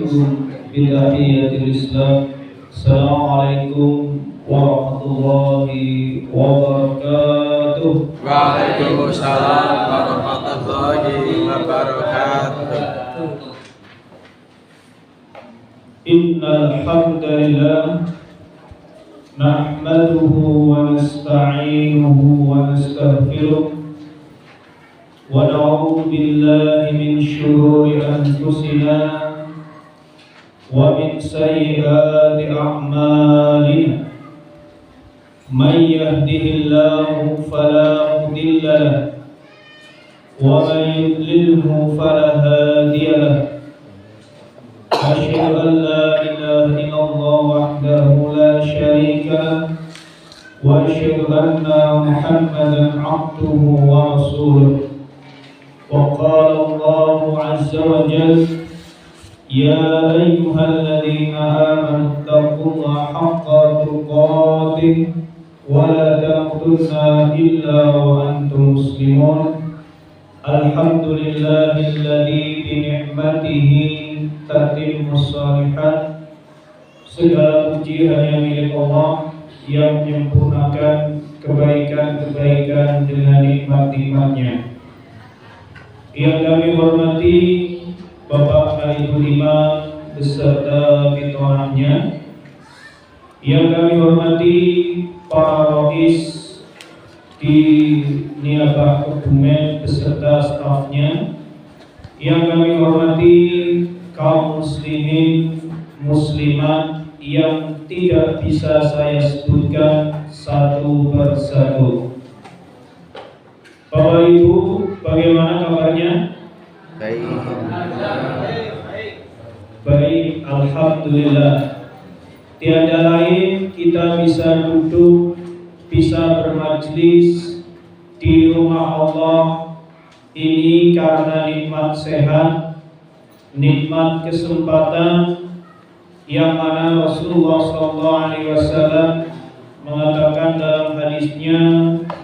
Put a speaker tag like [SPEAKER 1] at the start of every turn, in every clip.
[SPEAKER 1] أحييكم بتحية الإسلام. السلام عليكم ورحمة الله وبركاته.
[SPEAKER 2] Waalaikumsalam warahmatullahi wabarakatuh.
[SPEAKER 1] Innal hamdalillah nahmaduhu wa nasta'inuhu wa nastaghfiruh wa na'udzu billahi min shururi anfusina wa min sayyiati a'malina. Man yahdihillahu fala mudilla lahu wa man yudlilhu fala hadiya lahu. أشهد أن لا إله إلا الله وحده لا شريك له وأشهد أن محمدا عبده ورسوله. وقال الله عز وجل يا أيها الذين آمنوا اتقوا الله حق تقاته ولا تموتن إلا وأنتم مسلمون. الحمد لله الذي بنعمته tatimmus shalihat. Segala puji hanya milik Allah yang menyempurnakan kebaikan-kebaikan dengan nikmat-nikmatnya. Yang kami hormati Bapak Khaliful Imam beserta pitoannya. Yang kami hormati para rois di Niabah Kebumen beserta stafnya. Yang kami hormati kaum muslimin muslimat yang tidak bisa saya sebutkan satu persatu. Bapak Ibu, bagaimana kabarnya? Baik, alhamdulillah. Tiada lain kita bisa duduk, bisa bermajlis di rumah Allah ini karena nikmat sehat, nikmat kesempatan yang mana Rasulullah SAW mengatakan dalam hadisnya,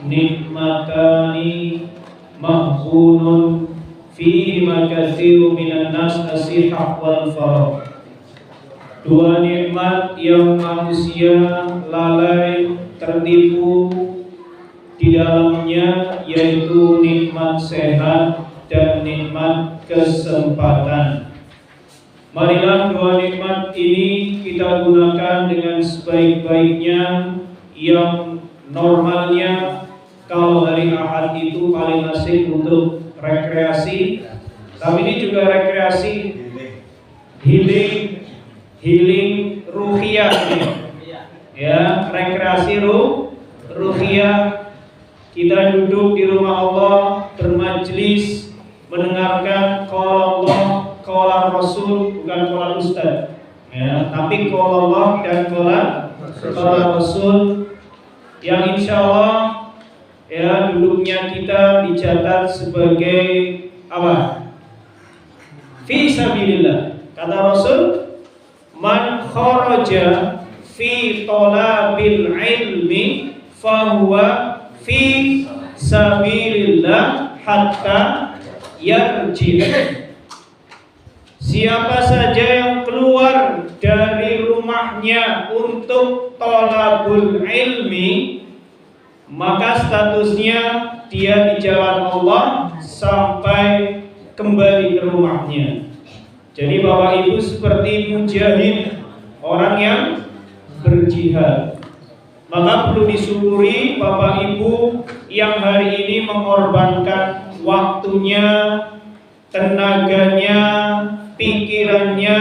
[SPEAKER 1] nikmatani mahzunun fihi makatsiru minan nas as-sihah wal faragh. Dua nikmat yang manusia lalai tertipu di dalamnya, yaitu nikmat sehat dan nikmat kesempatan. Marilah dua nikmat ini kita gunakan dengan sebaik-baiknya. Yang normalnya kalau hari Ahad itu paling asik untuk rekreasi, tapi ini juga rekreasi healing ruhiyah, ya, rekreasi ruhiyah. Kita duduk di rumah Allah bermajlis mendengarkan qala Allah, qala Rasul, bukan qala Ustaz, ya, tapi qala Allah dan qala Rasul, yang insya Allah ya duduknya kita dicatat sebagai apa? Fi sabilillah. Kata Rasul, man kharaja fi talabil ilmi fahuwa fi sabilillah hatta yarji'. Siapa saja yang keluar dari rumahnya untuk thalabul ilmi, maka statusnya dia di jalan Allah sampai kembali ke rumahnya. Jadi Bapak Ibu seperti mujahid, orang yang berjihad. Maka perlu disyukuri Bapak Ibu yang hari ini mengorbankan waktunya, tenaganya, pikirannya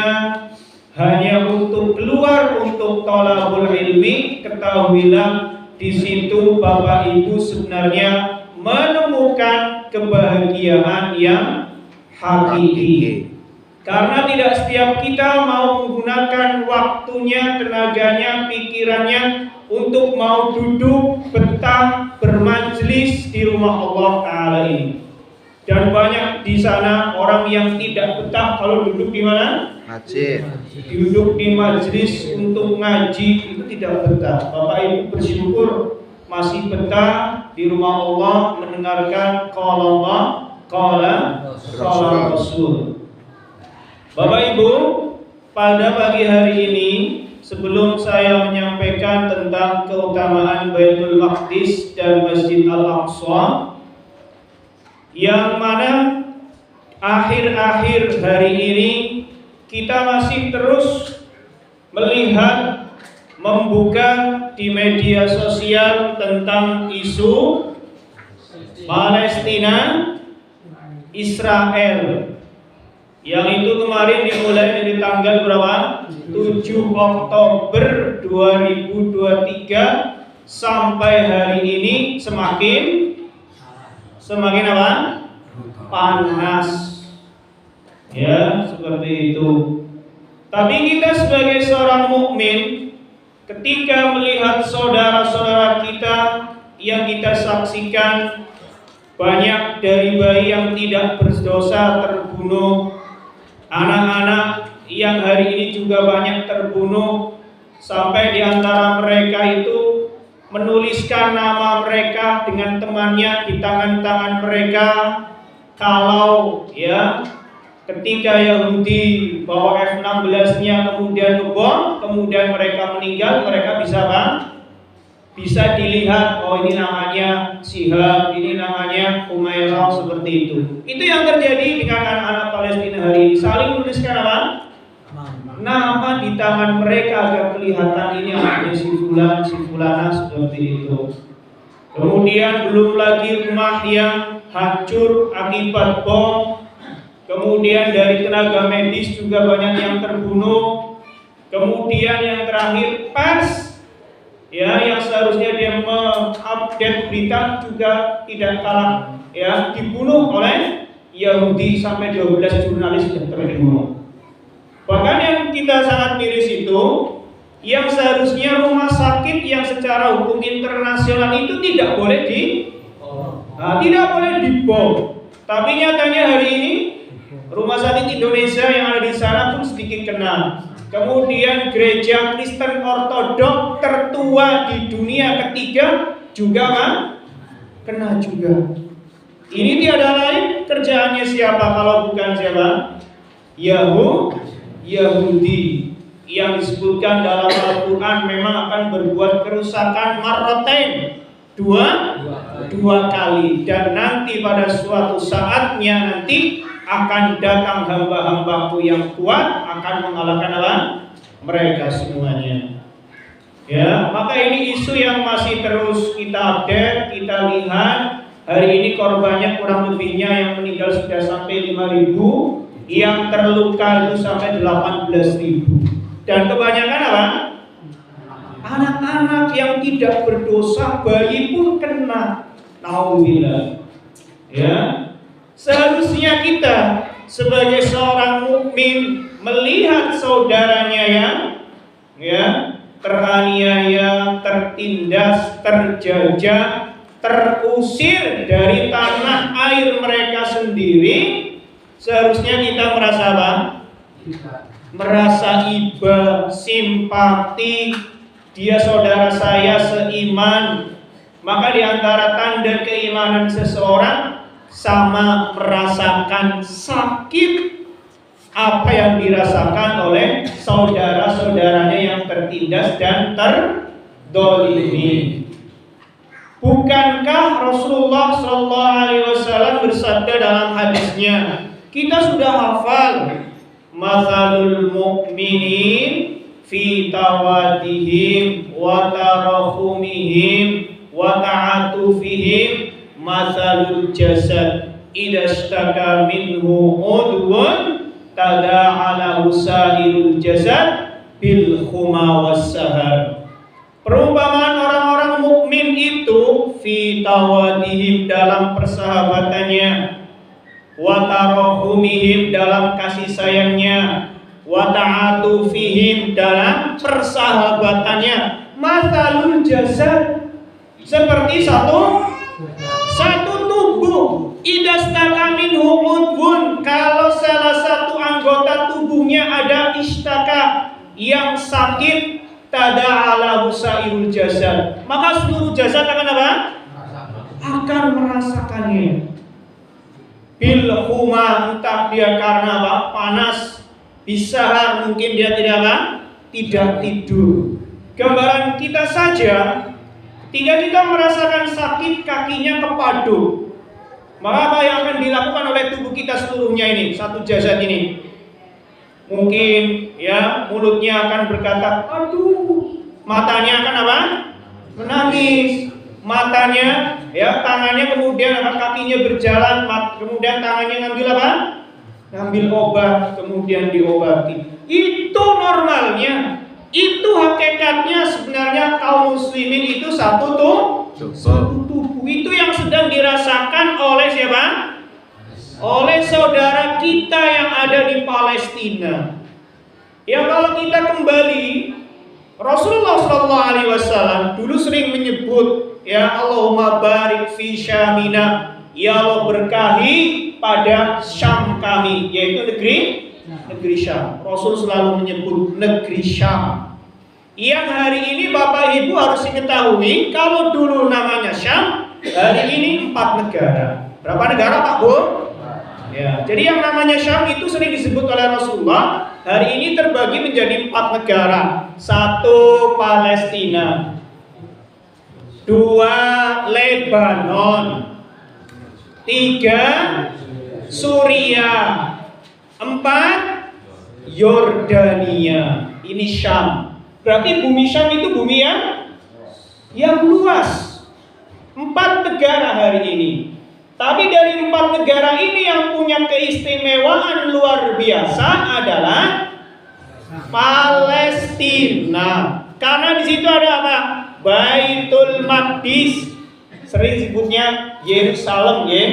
[SPEAKER 1] hanya untuk keluar untuk thalabul ilmi. Ketahuilah di situ Bapak Ibu sebenarnya menemukan kebahagiaan yang hakiki. Karena tidak setiap kita mau menggunakan waktunya, tenaganya, pikirannya untuk mau duduk, betah, bermajlis di rumah Allah Ta'ala ini. Dan banyak di sana orang yang tidak betah kalau duduk di mana? Masjid. Duduk di majlis untuk ngaji itu tidak betah. Bapak Ibu bersyukur masih betah di rumah Allah mendengarkan qala Allah, qala Rasul. Bapak Ibu, pada pagi hari ini, sebelum saya menyampaikan tentang keutamaan Baitul Maqdis dan Masjid Al-Aqsa, yang mana akhir-akhir hari ini kita masih terus melihat, membuka di media sosial tentang isu Palestina, Israel, yang itu kemarin dimulai dari tanggal berapa? 7 Oktober 2023 sampai hari ini semakin apa? Panas. Ya, seperti itu. Tapi kita sebagai seorang mukmin, ketika melihat saudara-saudara kita yang kita saksikan banyak dari bayi yang tidak berdosa terbunuh, anak-anak yang hari ini juga banyak terbunuh, sampai di antara mereka itu menuliskan nama mereka dengan temannya di tangan-tangan mereka. Kalau ya ketika Yahudi bawa F-16-nya kemudian ngebom, kemudian mereka meninggal, mereka bisa apa? Bisa dilihat, oh ini namanya Shihab, ini namanya Humairah, seperti itu. Itu yang terjadi dengan anak-anak Palestina hari ini. Saling menuliskan apa? Nama di tangan mereka agar kelihatan ini anaknya si fulan, si fulana, seperti itu. Kemudian belum lagi rumah yang hancur akibat bom. Kemudian dari tenaga medis juga banyak yang terbunuh. Kemudian yang terakhir pers, ya, yang seharusnya dia mengupdate berita juga tidak kalah, ya, dibunuh oleh Yahudi, sampai 12 jurnalis sudah terbunuh. Bahkan yang kita sangat miris itu, yang seharusnya rumah sakit yang secara hukum internasional itu tidak boleh tidak boleh dibom. Tapi nyatanya hari ini rumah sakit Indonesia yang ada di sana pun sedikit kena. Kemudian gereja Kristen Ortodok tertua di dunia ketiga juga kena juga. Ini tiada lain kerjaannya siapa kalau bukan siapa? Yahudi, yang disebutkan dalam Al-Quran memang akan berbuat kerusakan marratain, dua kali, dan nanti pada suatu saatnya nanti akan datang hamba-hambaku yang kuat akan mengalahkan apa? Mereka semuanya. Ya, maka ini isu yang masih terus kita update, kita lihat. Hari ini korbannya kurang lebihnya yang meninggal sudah sampai 5.000, yang terluka itu sampai 18.000. Dan kebanyakan apa? Anak-anak yang tidak berdosa, bayi pun kena. Nauzubillah. Ya. Seharusnya kita sebagai seorang mukmin melihat saudaranya yang teraniaya, tertindas, terjajah, terusir dari tanah air mereka sendiri, seharusnya kita merasa apa? Merasa iba, simpati, dia saudara saya seiman. Maka di antara tanda keimanan seseorang sama merasakan sakit apa yang dirasakan oleh saudara-saudaranya yang tertindas dan terdolimi. Bukankah Rasulullah SAW bersabda dalam hadisnya, kita sudah hafal, mathalul mu'minin fi tawadihim wa tarahumihim wa ta'atufihim mathalul jasad idza ishtaka minhu udwan tada'ala usairul jasad bil khuma was sahar. Perumpamaan orang-orang mukmin itu fi tawadihim dalam persahabatannya, wa tarahumihim dalam kasih sayangnya, wa ta'atufihim dalam persahabatannya, mathalul jasad seperti satu tubuh. Idastaka minhu udwun, kalau salah satu anggota tubuhnya ada istaka yang sakit, tada'ala husairul jasad, maka seluruh jasad akan apa? Akan merasakannya. Bil huma, entah dia karena apa? Panas, Bisahar mungkin dia tidak apa? Tidak tidur. Gambaran kita saja, ketika kita merasakan sakit kakinya kepaduk, maka apa yang akan dilakukan oleh tubuh kita seluruhnya ini, satu jasad ini? Mungkin ya mulutnya akan berkata, aduh, matanya akan apa? Menangis. Matanya, ya tangannya kemudian apa? Kakinya berjalan, kemudian tangannya ngambil apa? Ngambil obat, kemudian diobati. Itu normalnya. Itu hakikatnya sebenarnya kaum muslimin itu satu tubuh. Itu yang sedang dirasakan oleh siapa? Oleh saudara kita yang ada di Palestina. Ya kalau kita kembali, Rasulullah SAW dulu sering menyebut, ya Allahumma barik fi Syamina, ya Allah berkahi pada Syam kami, yaitu negeri Syam. Rasul selalu menyebut negeri Syam. Yang hari ini Bapak Ibu harus diketahui, kalau dulu namanya Syam, hari ini 4 negara. Berapa negara Pak Bu? Ya, jadi yang namanya Syam itu sering disebut oleh Rasulullah. Hari ini terbagi menjadi 4 negara. 1 Palestina, 2 Lebanon, 3 Suriah, 4 Yordania. Ini Syam. Berarti bumi Syam itu bumi yang luas. 4 negara hari ini. Tapi dari 4 negara ini yang punya keistimewaan luar biasa adalah Palestina. Karena di situ ada apa? Baitul Maqdis, sering disebutnya Yerusalem, ya.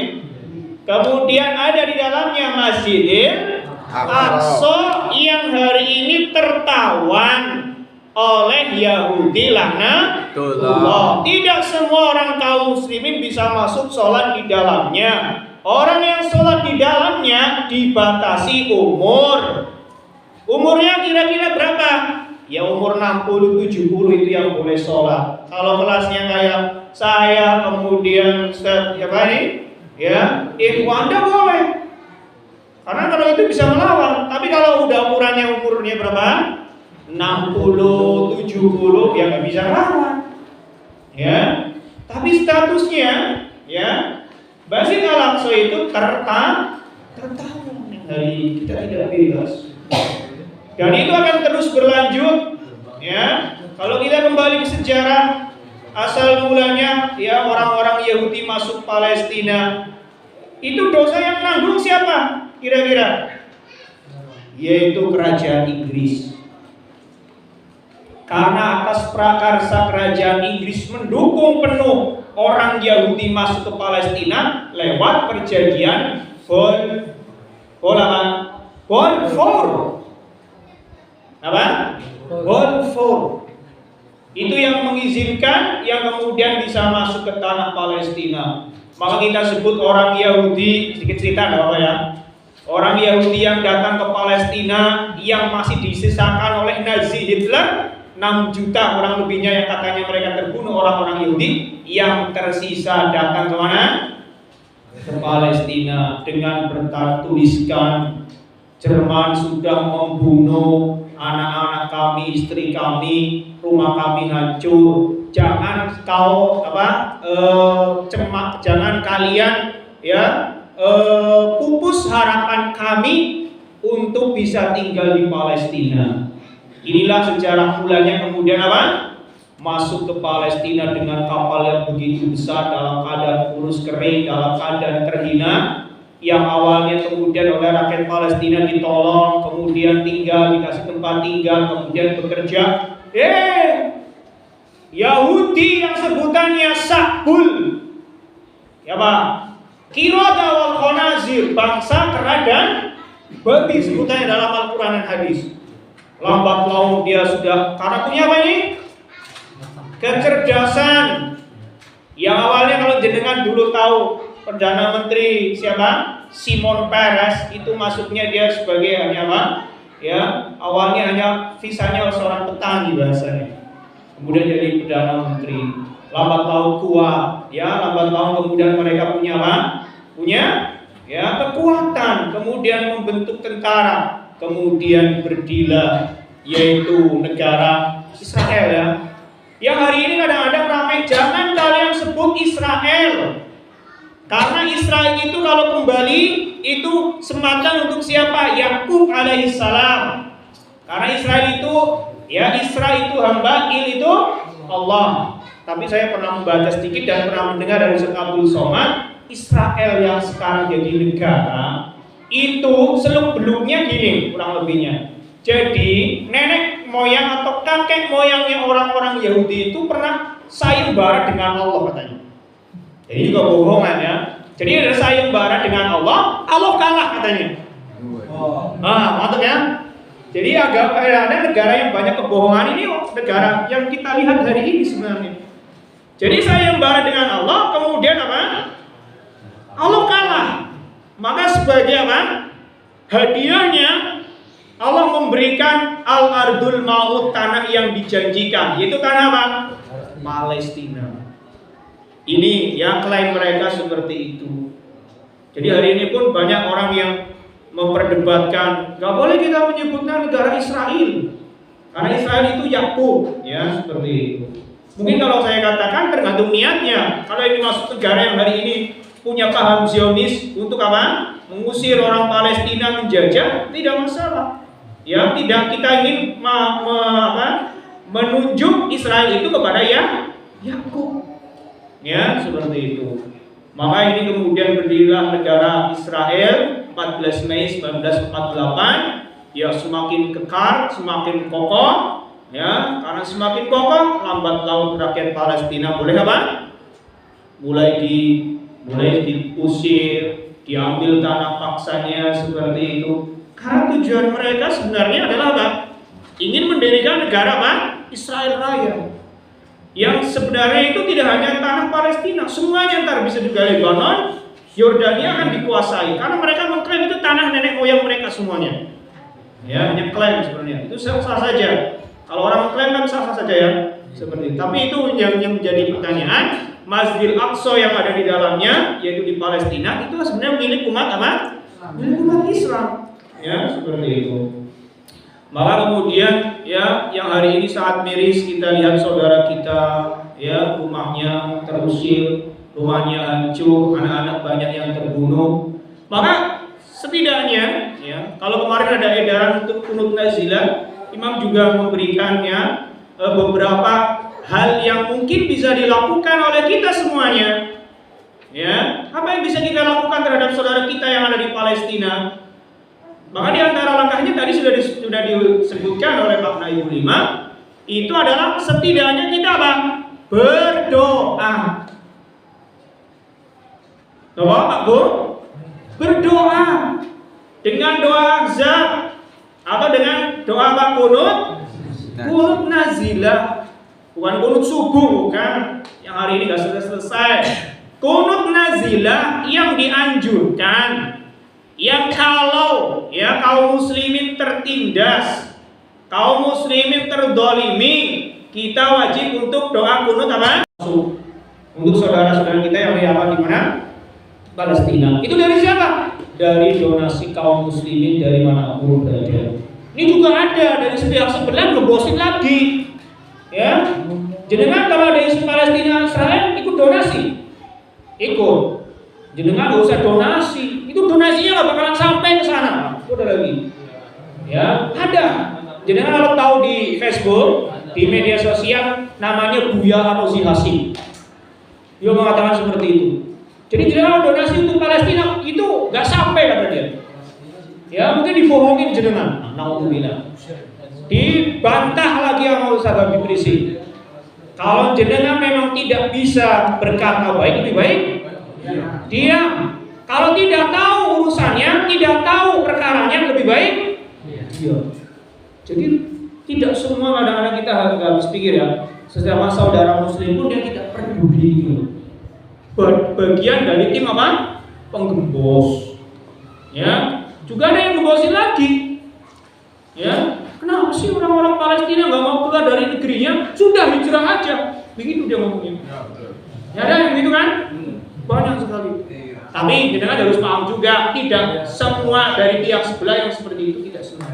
[SPEAKER 1] Kemudian ada di dalamnya Masjidil Aqsa yang hari ini tertawan oleh Yahudi laknatullah. Tidak semua orang kaum muslimin bisa masuk sholat di dalamnya. Orang yang sholat di dalamnya dibatasi umur. Umurnya kira-kira berapa? Ya umur 60-70 itu yang boleh sholat. Kalau kelasnya kayak saya, kemudian siapa ini? Ya, Anda boleh. Karena kalau itu bisa melawan. Tapi kalau udah umurnya berapa? 60, 70 ya nggak bisa melawan. Ya. Tapi statusnya ya Masjid Al-Aqsa itu tertawan hari kita tidak bebas. Dan itu akan terus berlanjut ya. Kalau kita kembali ke sejarah asal mulanya ya orang-orang Yahudi masuk Palestina. Itu dosa yang nanggung siapa? Kira-kira? Yaitu kerajaan Inggris. Karena atas prakarsa kerajaan Inggris mendukung penuh orang Yahudi masuk ke Palestina lewat perjanjian Balfour. Itu yang mengizinkan yang kemudian bisa masuk ke tanah Palestina. Maka kita sebut orang Yahudi, sedikit cerita enggak apa ya. Orang Yahudi yang datang ke Palestina yang masih disisakan oleh Nazi Hitler, 6 juta orang lebihnya yang katanya mereka terbunuh orang-orang Yahudi, yang tersisa datang ke mana? Ke Palestina dengan bertuliskan Jerman sudah membunuh anak-anak kami, istri kami, rumah kami hancur. Jangan jangan kalian ya pupus harapan kami untuk bisa tinggal di Palestina. Inilah sejarah mulanya kemudian apa? Masuk ke Palestina dengan kapal yang begitu besar dalam keadaan kurus kering, dalam keadaan terhina. Yang awalnya kemudian oleh rakyat Palestina ditolong, kemudian tinggal, dikasih tempat tinggal, kemudian bekerja. Yahudi yang sebutannya Sakbul, ya Pak, Qirada wal Khanazir, bangsa kera dan babi sebutannya dalam Al-Quran dan hadis. Lambat laun dia sudah, karena punya apa ini? Kecerdasan. Yang awalnya kalau jenengan dulu tahu Perdana Menteri siapa? Simon Peres, itu masuknya dia sebagai hanya apa? Ya, awalnya hanya visanya seorang petani bahasanya. Kemudian jadi Perdana Menteri. Lambat laun kuat, ya, lambat laun kemudian mereka punya apa? Punya ya kekuatan, kemudian membentuk tentara. kemudian berdila, yaitu negara Israel ya. Yang hari ini kadang-kadang ramai, jangan kalian sebut Israel. Karena Israel itu kalau kembali itu semata untuk siapa? Yakub alaihissalam. Karena Israel itu ya, Isra itu hamba, Il itu Allah. Tapi saya pernah membaca sedikit dan pernah mendengar dari Ustaz Abdul Somad, Israel yang sekarang jadi negara itu seluk-beluknya gini kurang lebihnya. Jadi nenek moyang atau kakek moyangnya orang-orang Yahudi itu pernah sayembara dengan Allah katanya. Jadi juga bohongan ya. Jadi ada sayembara dengan Allah, Allah kalah katanya. Mantap ya. Jadi ada negara yang banyak kebohongan, ini negara yang kita lihat hari ini sebenarnya. Jadi sayembara dengan Allah, kemudian apa? Allah kalah. Maka sebagai apa? Hadiahnya Allah memberikan al-ardul maut, tanah yang dijanjikan, yaitu tanah apa? Palestina. Ini ya klaim mereka seperti itu. Jadi hari ini pun banyak orang yang memperdebatkan, nggak boleh kita menyebutnya negara Israel, karena Israel itu Yakub, ya seperti itu. Mungkin kalau saya katakan tergantung niatnya. Kalau ini masuk negara yang hari ini punya paham Zionis untuk apa? Mengusir orang Palestina, menjajah, tidak masalah. Ya, tidak kita ingin menunjuk Israel itu kepada Yakub. Ya, seperti itu. Maka ini kemudian berdirilah negara Israel 14 Mei 1948. Ya, semakin kekar, semakin kokoh. Ya, karena semakin kokoh, lambat laun rakyat Palestina boleh apa? Mulai diusir, diambil tanah paksanya seperti itu. Karena tujuan mereka sebenarnya adalah apa? Ingin mendirikan negara apa? Israel Raya. Yang sebenarnya itu tidak hanya tanah Palestina, semuanya ntar bisa juga Lebanon, Yordania akan dikuasai. Karena mereka mengklaim itu tanah nenek moyang mereka semuanya. Ya, hanya klaim sebenarnya. Itu sah saja. Kalau orang mengklaim kan sah saja ya. Seperti itu. Tapi itu yang menjadi pertanyaan, Masjidil Aqsa yang ada di dalamnya, yaitu di Palestina, itu sebenarnya milik umat apa? Milik umat Islam. Ya, seperti itu. Maka kemudian ya, yang hari ini sangat miris kita lihat saudara kita ya, rumahnya terusir, rumahnya hancur, anak-anak banyak yang terbunuh. Maka setidaknya ya, kalau kemarin ada edaran untuk qunut nazilah, Imam juga memberikannya beberapa hal yang mungkin bisa dilakukan oleh kita semuanya. Ya, apa yang bisa kita lakukan terhadap saudara kita yang ada di Palestina? Maka di antara langkahnya tadi sudah disebutkan oleh Pak Naibul Imam, itu adalah setidaknya kita apa? Berdoa. Coba Pak Bu, berdoa dengan doa azab atau dengan doa apa? Qunut nazilah, bukan qunut subuh, bukan yang hari ini nggak selesai. Qunut nazilah yang dianjurkan, yang kalau ya kaum muslimin tertindas, kaum muslimin terdolimi, kita wajib untuk doa qunut apa? Untuk saudara-saudara kita yang di mana? Palestina. Itu dari siapa? Dari donasi kaum muslimin dari manapun berada. Ini juga ada dari pihak sebelah ngebosin lagi. Ya. Jenengan kalau ada isu Palestina Israel ikut donasi. Ikut. Jenengan enggak usah donasi. Itu donasinya enggak bakalan sampai ke sana. Udah lagi. Ya, ada. Jenengan kalau tahu di Facebook, di media sosial namanya Buya Arozi Hasim. Dia mengatakan seperti itu. Jadi jenengan donasi untuk Palestina itu enggak sampai kata dia. Ya, mungkin dibohongin jenengan. Nauzubillah. Dibantah lagi sama Ustaz Habib Rizik. Kalau jenengan memang tidak bisa berkata baik, lebih baik diam. Kalau tidak tahu urusannya, tidak tahu perkaranya, lebih baik diam. Jadi tidak semua kadang-kadang kita harus pikir ya, sesama saudara muslim pun dia tidak peduli. Bagian dari tim apa? Penggembos. Ya. Juga ada yang gembosin lagi. Ya, kenapa sih orang-orang Palestina nggak mau keluar dari negerinya? Sudah hijrah aja. Begitu dia ngomongnya. Ya ada yang gitu kan? Banyak sekali. Tapi kita harus paham juga, tidak semua dari pihak sebelah yang seperti itu, tidak semua.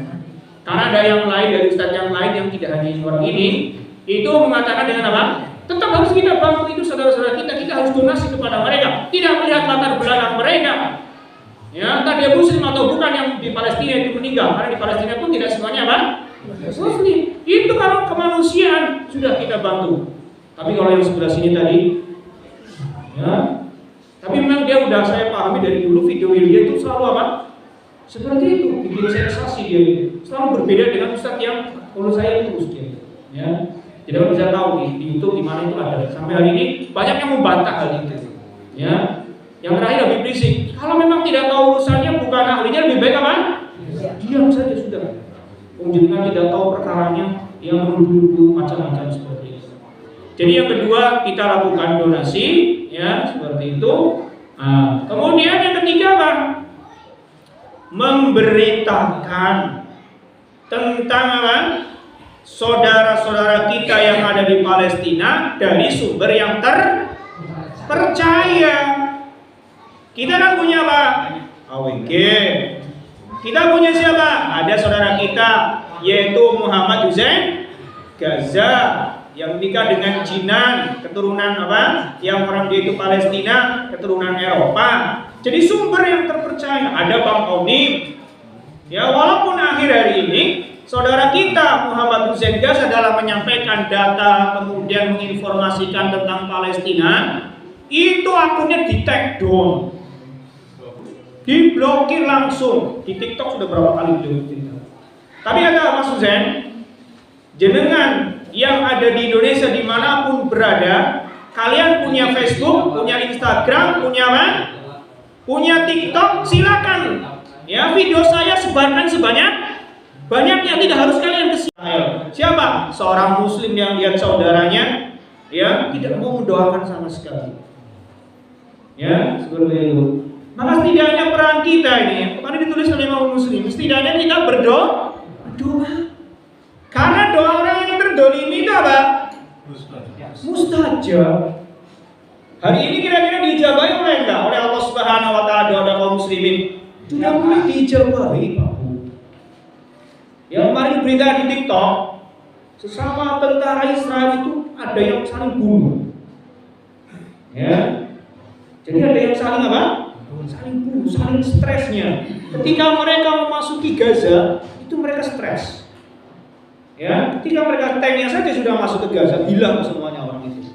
[SPEAKER 3] Karena ada yang lain dari ustadz yang lain yang tidak hanya orang ini, itu mengatakan dengan apa? Tetap harus kita bantu itu saudara-saudara kita harus donasi kepada mereka, tidak melihat latar belakang mereka. Ya, entah dia muslim atau bukan yang di Palestina itu meninggal, karena di Palestina pun tidak semuanya apa? Muslim. Itu kalau kemanusiaan sudah kita bantu. Tapi kalau yang sebelah sini tadi, ya, tapi memang dia udah saya pahami dari dulu video dia itu selalu apa? Seperti itu, bikin sensasi dia, selalu berbeda dengan ustadz yang kalau saya terus dia, ya, tidak bisa tahu di YouTube di mana itu ada. Sampai hari ini banyak yang membantah hal itu, ya. Yang terakhir lebih berisik. Kalau memang tidak tahu urusannya, bukan ahlinya, lebih baik apa? Diam saja sudah. Jangan tidak tahu perkaranya, yang menuduh macam-macam seperti itu. Jadi yang kedua kita lakukan donasi, ya seperti itu. Nah, kemudian yang ketiga apa? Memberitakan tentang apa? Saudara-saudara kita yang ada di Palestina dari sumber yang terpercaya. Kita kan punya apa? AWG. Kita punya siapa? Ada saudara kita yaitu Muhammad Hussein Gaza yang menikah dengan Jinan, keturunan apa? Yang orang dia itu Palestina, keturunan Eropa. Jadi sumber yang terpercaya. Ada Bang Onim. Ya, walaupun akhir hari ini saudara kita Muhammad Hussein Gaza dalam menyampaikan data kemudian menginformasikan tentang Palestina, itu akunnya di take down, diblokir langsung. Di TikTok sudah berapa kali diblokir. Tapi ada Mas Hussein, jenengan yang ada di Indonesia dimanapun berada, kalian punya Facebook, punya Instagram, punya apa? Punya TikTok, silakan. Ya, video saya sebarkan banyaknya, tidak harus kalian kesini. Siapa? Seorang muslim yang lihat saudaranya ya tidak mau mendoakan sama sekali. Ya, seperti itu. Maka setidaknya peran kita ini, kemarin ditulis oleh Imam Muslim, setidaknya kita berdoa. Karena doa orang yang terdolimi itu apa? Mustajab. Hari ini kira-kira diijabahi oleh enggak? Oleh Allah Subhanahu wa taala doa kaum muslimin. Sudah mulai diijabahi, Pak. Yang kemarin berita di TikTok, sesama tentara Israel itu ada yang saling bunuh. Ya. Jadi ada yang saling apa? Saling bunuh, saling stresnya. Ketika mereka memasuki Gaza, itu mereka stres. Ya, ketika mereka tanknya saja sudah masuk ke Gaza, hilang semuanya orang itu.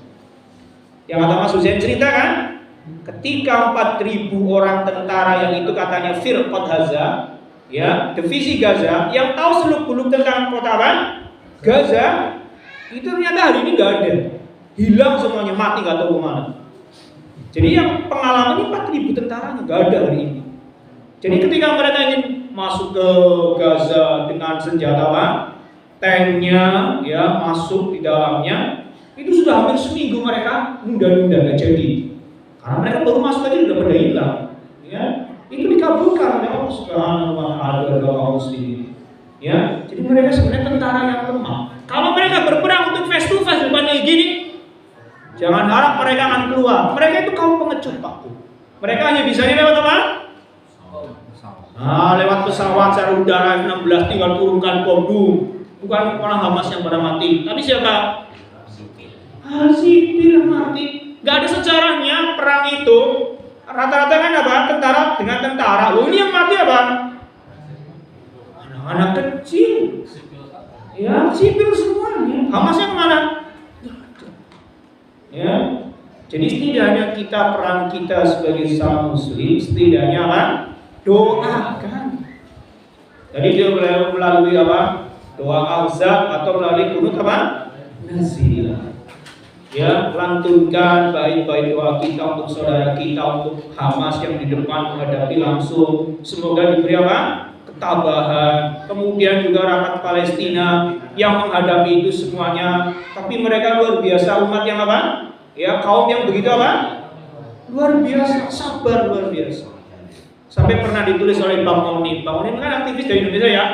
[SPEAKER 3] Yang kata Mas Hussein cerita kan, ketika 4.000 orang tentara yang itu katanya Firqat Gaza, ya, divisi Gaza, yang tahu seluk-beluk tentang kota apa? Gaza, itu ternyata hari ini nggak ada, hilang semuanya, mati nggak tahu kemana. Jadi yang pengalaman ini 4.000 tentara nggak ada hari ini. Jadi ketika mereka ingin masuk ke Gaza dengan senjata apa? Tanknya, ya, masuk di dalamnya, itu sudah hampir seminggu mereka nunda-nunda nggak jadi. Karena mereka baru masuk aja sudah pada hilang. Ya, itu dikabulkan oleh Allah Subhanahu wa taala dari kaum muslimin. Ya, jadi mereka sebenarnya tentara yang lemah. Kalau mereka berperang untuk face to face depannya gini, jangan harap mereka akan keluar. Mereka itu kaum pengecut, Pak. Mereka hanya bisa lewat apa? Lewat pesawat secara udara F-16 tinggal turunkan bom. Bukan orang Hamas yang pada mati, tapi siapa? Sipil yang mati. Gak ada sejarahnya perang itu. Rata-rata kan apa? Tentara dengan tentara. Ini yang mati apa? Anak-anak kecil. Ya, sipil semuanya. Hamasnya kemana? Ya. Jadi setidaknya kita, peran kita sebagai seorang muslim, setidaknya apa? Doakan. Jadi dia melalui apa? Doa al-zab atau melalui kunut apa? Nazilah. Ya, lantunkan baik-baik doa kita untuk saudara kita, untuk Hamas yang di depan menghadapi langsung. Semoga diberi apa? Ketabahan. Kemudian juga rakyat Palestina yang menghadapi itu semuanya. Tapi mereka luar biasa, umat yang apa? Ya, kaum yang begitu apa? Luar biasa, sabar luar biasa. Sampai pernah ditulis oleh Bang Onim. Bang Onim kan aktivis dari Indonesia ya,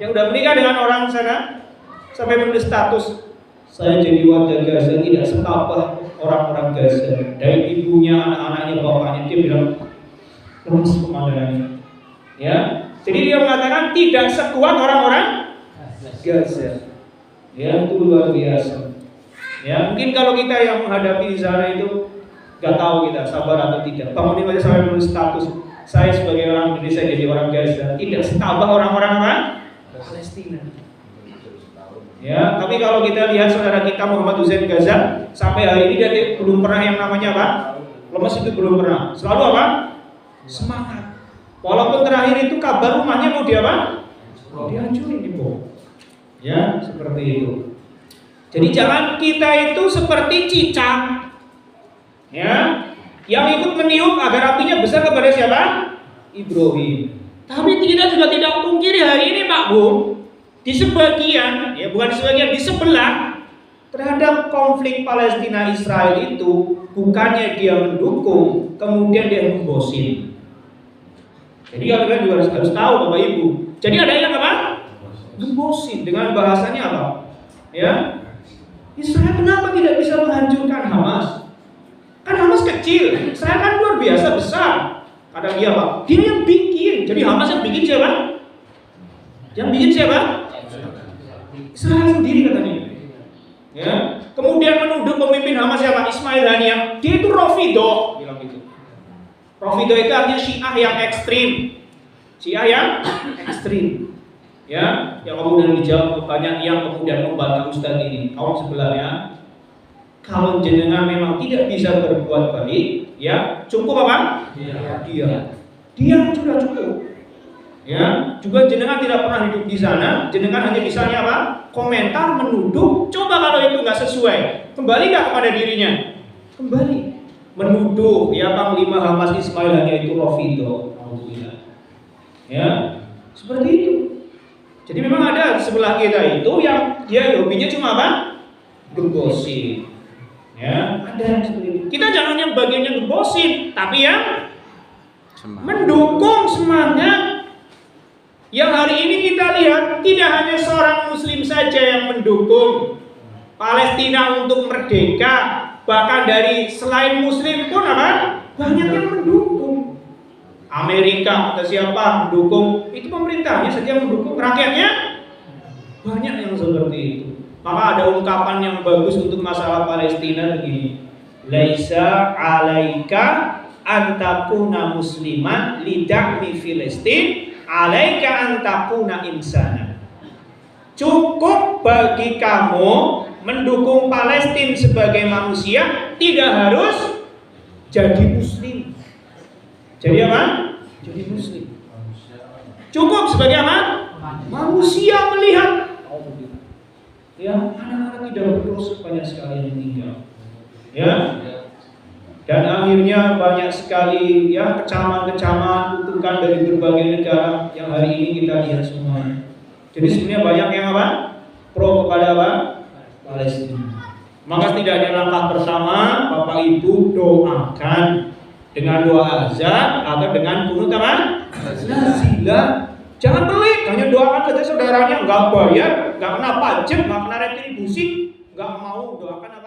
[SPEAKER 3] yang udah menikah dengan orang sana. Sampai menulis status, saya jadi warga Gaza tidak setabah orang-orang Gaza. Dari ibunya, anak-anaknya, bapaknya, dia bilang lemas pemandangannya. Ya, jadi dia mengatakan tidak sekuat orang-orang
[SPEAKER 1] Gaza. Ya, itu luar biasa. Ya, mungkin kalau kita yang menghadapi di sana itu nggak tahu kita sabar atau tidak. Bangun aja saya menulis status saya sebagai orang Indonesia jadi orang Gaza, tidak setabah orang-orang apa? Palestina. Ya, tapi kalau kita lihat saudara kita Muhammad Hussein Gaza sampai hari ini dia belum pernah yang namanya apa? Lemes, itu belum pernah. Selalu apa? Semangat. Walaupun terakhir itu kabar rumahnya mau dia apa? Dihancurin, dibom. Ya, seperti itu. Jadi jangan kita itu seperti cicak, ya, yang ikut meniup agar apinya besar kepada siapa? Ibrahim. Tapi kita juga tidak pungkiri hari ini Pak Bu, di sebagian, ya bukan di sebagian, di sebelah terhadap konflik Palestina Israel itu bukannya dia mendukung, kemudian dia membosin. Jadi kalian juga harus tahu Bapak Ibu. Jadi ada yang apa? Membosin dengan bahasanya apa? Ya. Israel kenapa tidak bisa menghancurkan Hamas? Kan Hamas kecil, Israel kan luar biasa besar. Kata dia Pak, dia yang bikin. Jadi Hamas yang bikin siapa? Yang bikin siapa? Israel sendiri katanya. Ya. Kemudian menuduh pemimpin Hamas siapa? Ismail Haniyah. Dia itu Rafidho, bilang gitu. Rafidho itu artinya Syiah yang ekstrim. Syiah yang ekstrim. Ya, yang kemudian dijawab banyak yang kemudian membantah Ustaz ini. Kaum sebelahnya, kalau jenengan memang tidak bisa berbuat baik, ya cukup apa? Dia sudah cukup. Ya, juga jenengan tidak pernah hidup di sana, jenengan hanya bisanya apa? Komentar, menuduh. Coba kalau itu nggak sesuai, kembali nggak kepada dirinya? Kembali. Menuduh, ya Panglima Hamas Ismail Haniyah itu Rafidho. Ya, seperti itu. Jadi memang ada di sebelah kita itu yang dia hobinya cuma apa? Gembosin. Ya, ada yang seperti itu. Kita jangan yang bagian yang gembosin, tapi yang mendukung semangat. Yang hari ini kita lihat tidak hanya seorang muslim saja yang mendukung Palestina untuk merdeka, bahkan dari selain muslim pun apa? Banyak yang mendukung. Amerika atau siapa mendukung, itu pemerintahnya saja mendukung, rakyatnya banyak yang seperti itu. Maka ada ungkapan yang bagus untuk masalah Palestina begini, laisa alaika antakuna musliman lidakmi Filistin, alaika antakuna insana. Cukup bagi kamu mendukung Palestina sebagai manusia, tidak harus jadi muslim. Jadi apa? Jadi muslim. Cukup sebagai apa? Manusia melihat. Ya, anak-anak tidak berdosa banyak sekali yang meninggal. Ya. Dan akhirnya banyak sekali ya kecaman-kecaman kutukan dari berbagai negara yang hari ini kita lihat semua. Jadi sebenarnya banyak yang apa? Pro kepada apa? Palestina. Maka setidaknya langkah pertama Bapak Ibu doakan dengan doa azan atau dengan kunut apa? Nazilah. Jangan pelit, hanya doakan saja saudaranya, nggak bayar, nggak kena pajak, nggak kena retribusi, nggak mau doakan apa?